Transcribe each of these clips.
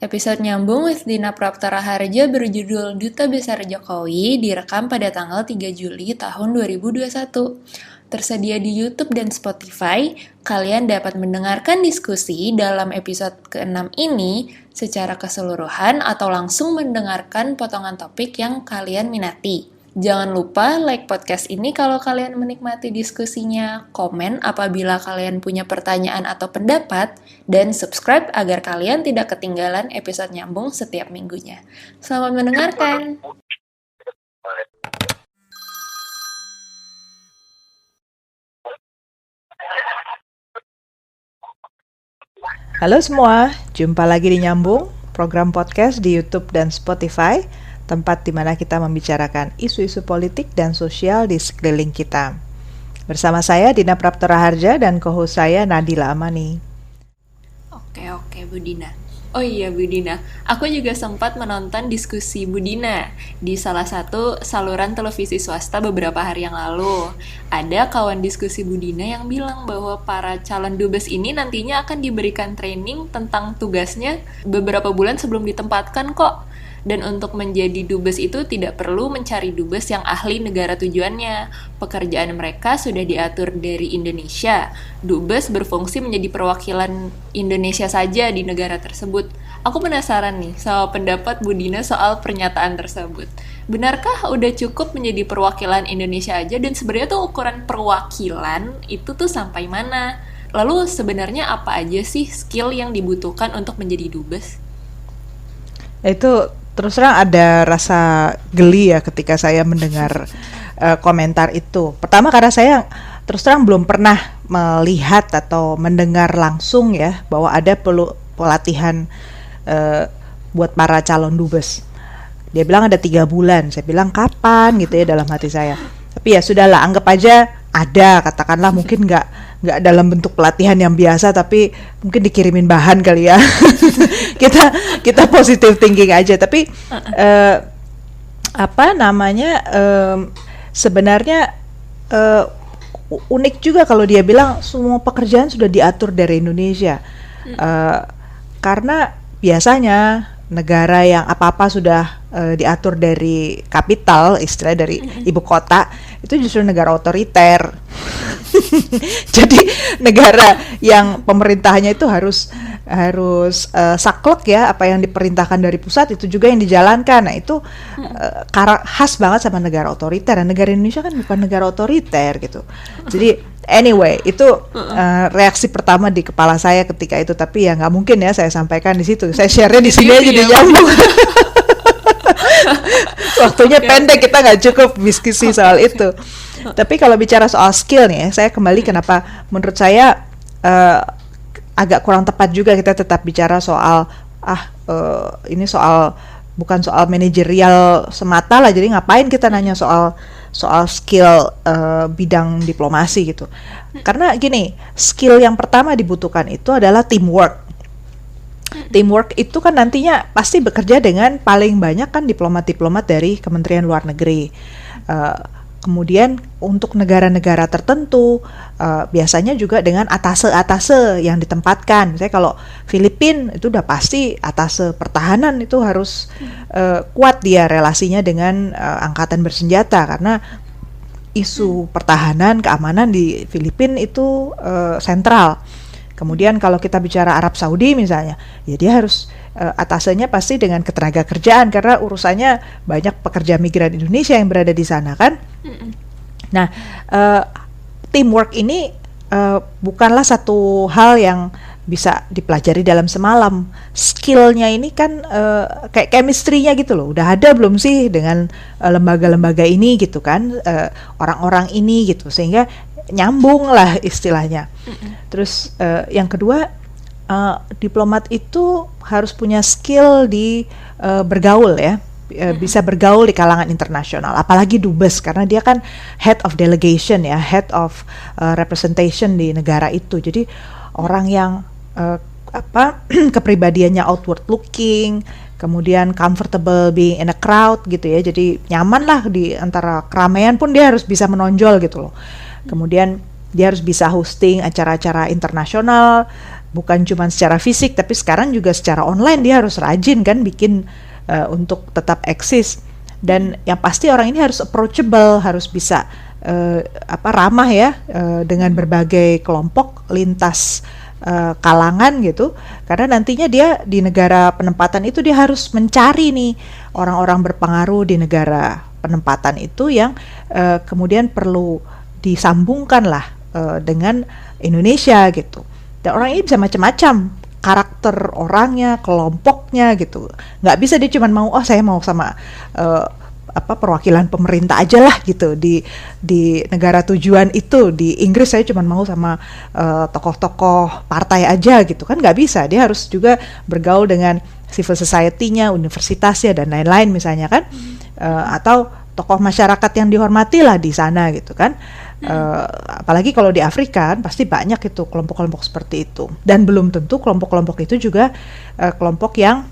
Episode Nyambung with Dina Praptara Harja berjudul Duta Besar Jokowi direkam pada tanggal 3 Juli tahun 2021. Tersedia di YouTube dan Spotify, kalian dapat mendengarkan diskusi dalam episode ke-6 ini secara keseluruhan atau langsung mendengarkan potongan topik yang kalian minati. Jangan lupa like podcast ini kalau kalian menikmati diskusinya, komen apabila kalian punya pertanyaan atau pendapat, dan subscribe agar kalian tidak ketinggalan episode nyambung setiap minggunya. Selamat mendengarkan! Halo semua, jumpa lagi di Nyambung, program podcast di YouTube dan Spotify, tempat di mana kita membicarakan isu-isu politik dan sosial di sekeliling kita. Bersama saya Dina Praptara Harja dan co-host saya Nadila Amani. Oke Bu Dina. Oh iya Bu Dina, aku juga sempat menonton diskusi Bu Dina di salah satu saluran televisi swasta beberapa hari yang lalu. Ada kawan diskusi Bu Dina yang bilang bahwa para calon dubes ini nantinya akan diberikan training tentang tugasnya beberapa bulan sebelum ditempatkan kok. Dan untuk menjadi dubes itu tidak perlu mencari dubes yang ahli negara tujuannya. Pekerjaan mereka sudah diatur dari Indonesia. Dubes berfungsi menjadi perwakilan Indonesia saja di negara tersebut. Aku penasaran nih sama pendapat Bu Dina soal pernyataan tersebut. Benarkah udah cukup menjadi perwakilan Indonesia aja, dan sebenarnya tuh ukuran perwakilan itu tuh sampai mana? Lalu sebenarnya apa aja sih skill yang dibutuhkan untuk menjadi dubes? Itu terus terang ada rasa geli ya ketika saya mendengar komentar itu. Pertama karena saya terus terang belum pernah melihat atau mendengar langsung ya bahwa ada pelatihan buat para calon dubes. Dia bilang ada 3 bulan. Saya bilang kapan gitu ya dalam hati saya. Tapi ya sudahlah, anggap aja ada, katakanlah mungkin nggak dalam bentuk pelatihan yang biasa, tapi mungkin dikirimin bahan kali ya. kita positive thinking aja. Tapi sebenarnya unik juga kalau dia bilang semua pekerjaan sudah diatur dari Indonesia. Karena biasanya negara yang apa-apa sudah diatur dari kapital, istilah dari ibu kota, itu justru negara otoriter. Jadi negara yang pemerintahnya itu harus saklek ya, apa yang diperintahkan dari pusat itu juga yang dijalankan. Nah itu khas banget sama negara otoriter. Dan negara Indonesia kan bukan negara otoriter gitu. Jadi anyway, itu reaksi pertama di kepala saya ketika itu. Tapi ya nggak mungkin ya saya sampaikan di situ. Saya share-nya di sini aja di Nyambung. Waktunya pendek, kita nggak cukup diskusi soal itu. Tapi kalau bicara soal skill nih, saya kembali kenapa menurut saya agak kurang tepat juga kita tetap bicara soal ini bukan soal manajerial semata lah. Jadi ngapain kita nanya soal skill bidang diplomasi gitu. Karena gini, skill yang pertama dibutuhkan itu adalah teamwork. Teamwork itu kan nantinya pasti bekerja dengan paling banyak kan diplomat-diplomat dari Kementerian Luar Negeri. Kemudian untuk negara-negara tertentu biasanya juga dengan atase-atase yang ditempatkan. Misalnya kalau Filipina itu udah pasti atase pertahanan itu harus kuat dia relasinya dengan angkatan bersenjata, karena isu pertahanan, keamanan di Filipina itu sentral. Kemudian kalau kita bicara Arab Saudi misalnya, ya dia harus atasenya pasti dengan ketenaga kerjaan, karena urusannya banyak pekerja migran Indonesia yang berada di sana kan. Nah, teamwork ini bukanlah satu hal yang bisa dipelajari dalam semalam. Skillnya ini kan kayak chemistry-nya gitu loh. Udah ada belum sih dengan lembaga-lembaga ini gitu kan, orang-orang ini gitu, sehingga nyambung lah istilahnya. Terus yang kedua, diplomat itu harus punya skill di bergaul ya, bisa bergaul di kalangan internasional, apalagi dubes karena dia kan head of delegation ya, head of representation di negara itu. Jadi orang yang kepribadiannya outward looking, kemudian comfortable being in a crowd gitu ya, jadi nyaman lah di antara keramaian pun dia harus bisa menonjol gitu loh. Kemudian dia harus bisa hosting acara-acara internasional, bukan cuma secara fisik, tapi sekarang juga secara online dia harus rajin kan bikin untuk tetap eksis. Dan yang pasti orang ini harus approachable, harus bisa ramah ya dengan berbagai kelompok lintas kalangan gitu, karena nantinya dia di negara penempatan itu dia harus mencari nih orang-orang berpengaruh di negara penempatan itu yang kemudian perlu disambungkan lah dengan Indonesia gitu. Dan orang ini bisa macam-macam karakter orangnya, kelompoknya gitu. Nggak bisa dia cuma mau, oh saya mau sama perwakilan pemerintah aja lah gitu di negara tujuan itu. Di Inggris saya cuma mau sama tokoh-tokoh partai aja gitu kan, nggak bisa. Dia harus juga bergaul dengan civil society-nya, universitasnya dan lain-lain misalnya kan, atau tokoh masyarakat yang dihormati lah di sana gitu kan. Apalagi kalau di Afrika kan pasti banyak itu kelompok-kelompok seperti itu, dan belum tentu kelompok-kelompok itu juga kelompok yang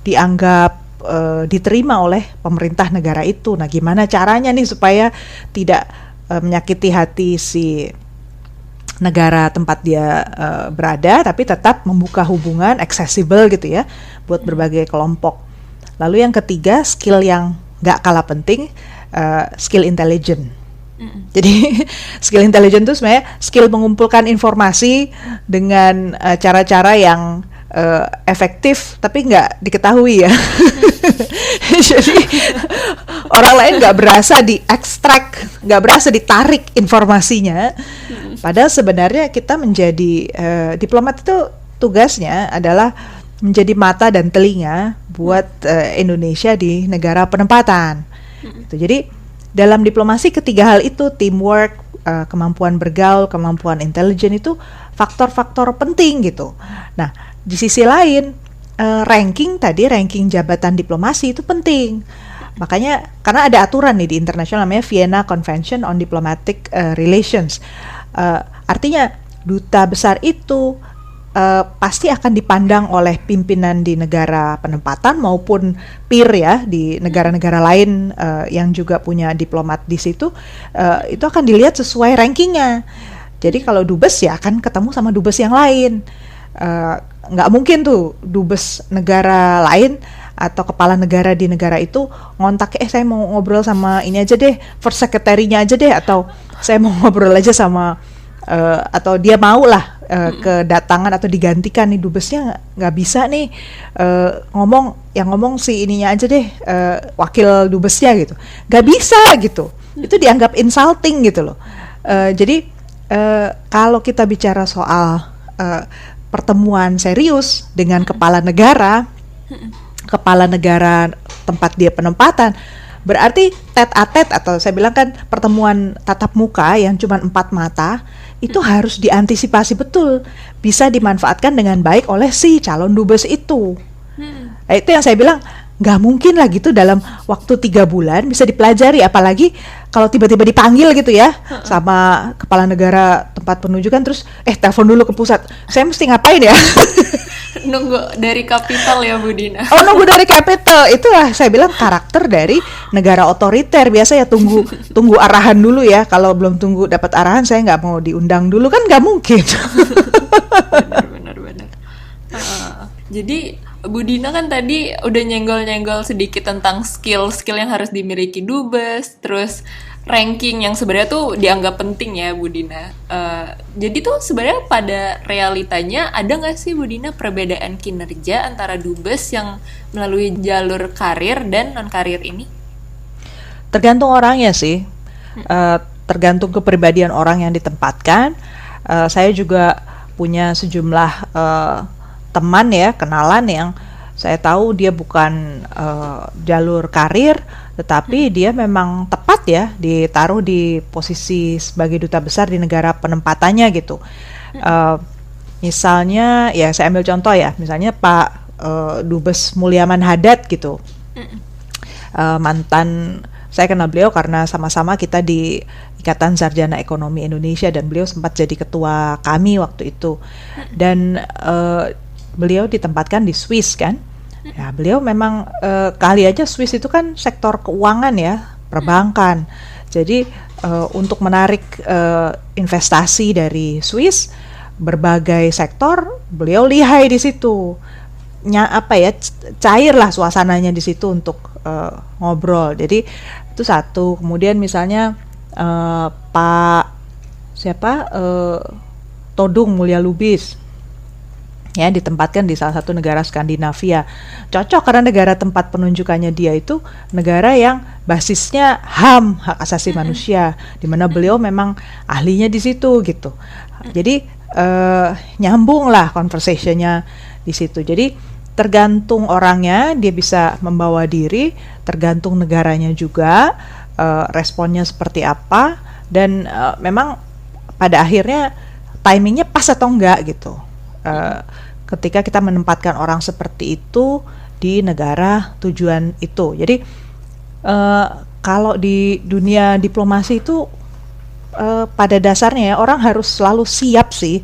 dianggap diterima oleh pemerintah negara itu. Nah, gimana caranya nih supaya tidak menyakiti hati si negara tempat dia berada, tapi tetap membuka hubungan accessible gitu ya buat berbagai kelompok. Lalu yang ketiga, skill yang nggak kalah penting, skill intelligent. Jadi skill intelligent itu sebenarnya skill mengumpulkan informasi dengan cara-cara yang efektif tapi nggak diketahui ya. Jadi orang lain nggak berasa diekstrak, nggak berasa ditarik informasinya. Padahal sebenarnya kita menjadi diplomat itu tugasnya adalah menjadi mata dan telinga buat Indonesia di negara penempatan. Gitu. Jadi dalam diplomasi ketiga hal itu, teamwork, kemampuan bergaul, kemampuan intelijen, itu faktor-faktor penting gitu. Nah, di sisi lain ranking jabatan diplomasi itu penting. Makanya karena ada aturan nih di internasional namanya Vienna Convention on Diplomatic Relations. Artinya duta besar itu pasti akan dipandang oleh pimpinan di negara penempatan maupun peer ya di negara-negara lain yang juga punya diplomat di situ, itu akan dilihat sesuai rankingnya. Jadi kalau dubes ya akan ketemu sama dubes yang lain. Nggak mungkin tuh dubes negara lain atau kepala negara di negara itu ngontak, saya mau ngobrol sama ini aja deh, first secretary-nya aja deh, atau saya mau ngobrol aja sama atau dia mau lah kedatangan atau digantikan nih dubesnya, nggak bisa nih ngomong si ininya aja deh, wakil dubesnya gitu, nggak bisa gitu. Itu dianggap insulting gitu loh. Jadi kalau kita bicara soal pertemuan serius dengan kepala negara tempat dia penempatan, berarti tete-a-tete atau saya bilang kan pertemuan tatap muka yang cuma 4 mata itu harus diantisipasi betul, bisa dimanfaatkan dengan baik oleh si calon dubes itu. Itu yang saya bilang nggak mungkin lah gitu dalam waktu 3 bulan bisa dipelajari, apalagi kalau tiba-tiba dipanggil gitu ya sama kepala negara tempat penunjukan, terus telepon dulu ke pusat, saya mesti ngapain ya? Nunggu dari kapital ya Bu Dina. Oh, nunggu dari kapital, itulah saya bilang karakter dari negara otoriter. Biasa ya tunggu arahan dulu ya, kalau belum tunggu dapat arahan saya nggak mau diundang dulu, kan nggak mungkin. Benar. Jadi Bu Dina kan tadi udah nyenggol-nyenggol sedikit tentang skill yang harus dimiliki dubes, terus ranking yang sebenarnya tuh dianggap penting ya Bu Dina. Jadi tuh sebenarnya pada realitanya ada nggak sih Bu Dina perbedaan kinerja antara dubes yang melalui jalur karir dan non karir ini? Tergantung orangnya sih, tergantung kepribadian orang yang ditempatkan. Saya juga punya sejumlah teman ya, kenalan yang saya tahu dia bukan jalur karir, tetapi dia memang tepat ya ditaruh di posisi sebagai duta besar di negara penempatannya gitu. Misalnya ya saya ambil contoh ya, misalnya Pak Dubes Mulyaman Hadad gitu. Mantan, saya kenal beliau karena sama-sama kita di Ikatan Sarjana Ekonomi Indonesia, dan beliau sempat jadi ketua kami waktu itu. Dan beliau ditempatkan di Swiss kan. Ya, beliau memang kali aja Swiss itu kan sektor keuangan ya, perbankan. Jadi untuk menarik investasi dari Swiss, berbagai sektor, beliau lihai di situ. Cair lah suasananya di situ untuk ngobrol. Jadi itu satu. Kemudian misalnya Pak Todung Mulya Lubis, ya, ditempatkan di salah satu negara Skandinavia. Cocok karena negara tempat penunjukannya dia itu negara yang basisnya HAM, hak asasi manusia, di mana beliau memang ahlinya di situ gitu. Jadi nyambung lah conversationnya di situ. Jadi tergantung orangnya, dia bisa membawa diri, tergantung negaranya juga, responnya seperti apa, dan memang pada akhirnya timingnya pas atau enggak gitu. Ketika kita menempatkan orang seperti itu di negara tujuan itu. Jadi kalau di dunia diplomasi itu pada dasarnya ya, orang harus selalu siap sih.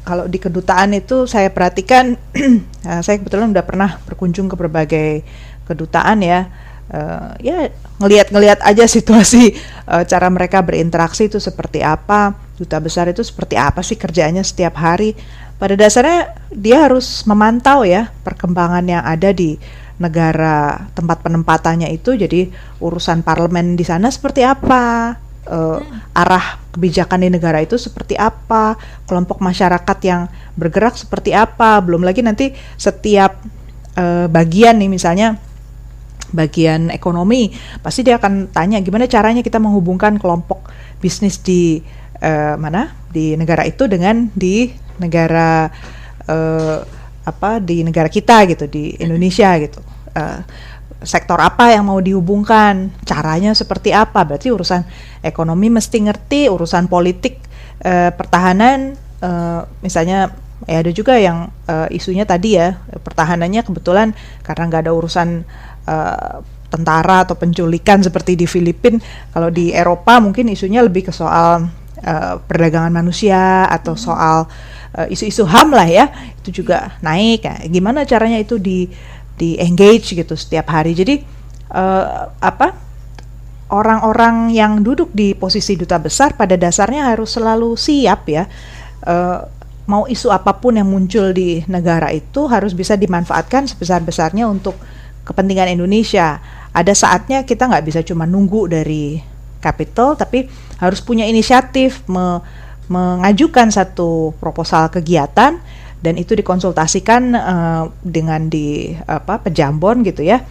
Kalau di kedutaan itu saya perhatikan, saya kebetulan udah pernah berkunjung ke berbagai kedutaan ya. Ya ngelihat aja situasi, cara mereka berinteraksi itu seperti apa, duta besar itu seperti apa sih kerjaannya setiap hari. Pada dasarnya dia harus memantau ya perkembangan yang ada di negara tempat penempatannya itu. Jadi urusan parlemen di sana seperti apa, arah kebijakan di negara itu seperti apa, kelompok masyarakat yang bergerak seperti apa. Belum lagi nanti setiap bagian nih, misalnya bagian ekonomi, pasti dia akan tanya gimana caranya kita menghubungkan kelompok bisnis di di negara itu dengan di negara di negara kita gitu, di Indonesia gitu. Sektor apa yang mau dihubungkan, caranya seperti apa. Berarti urusan ekonomi mesti ngerti, urusan politik, pertahanan, misalnya ya ada juga yang isunya tadi ya, pertahanannya kebetulan karena nggak ada urusan tentara atau penculikan seperti di Filipina. Kalau di Eropa mungkin isunya lebih ke soal perdagangan manusia atau soal isu-isu HAM lah ya, itu juga naik ya. Gimana caranya itu di engage gitu setiap hari. Jadi orang-orang yang duduk di posisi duta besar pada dasarnya harus selalu siap ya, mau isu apapun yang muncul di negara itu harus bisa dimanfaatkan sebesar-besarnya untuk kepentingan Indonesia. Ada saatnya kita nggak bisa cuma nunggu dari Capital, tapi harus punya inisiatif mengajukan satu proposal kegiatan, dan itu dikonsultasikan dengan di Pejambon gitu ya.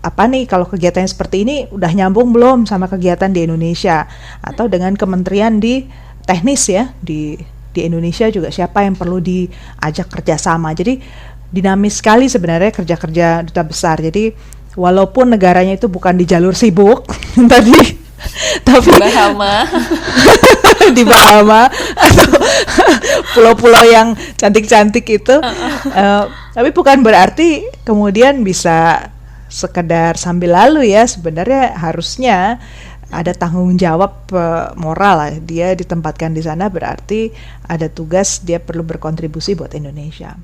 Apa nih kalau kegiatannya seperti ini udah nyambung belum sama kegiatan di Indonesia, atau dengan kementerian di teknis ya di Indonesia juga siapa yang perlu diajak kerjasama. Jadi dinamis sekali sebenarnya kerja-kerja duta besar. Jadi walaupun negaranya itu bukan di jalur sibuk tadi, tapi di Bahama atau pulau-pulau yang cantik-cantik itu, tapi bukan berarti kemudian bisa sekedar sambil lalu ya. Sebenarnya harusnya ada tanggung jawab moral lah. Dia ditempatkan di sana berarti ada tugas, dia perlu berkontribusi buat Indonesia.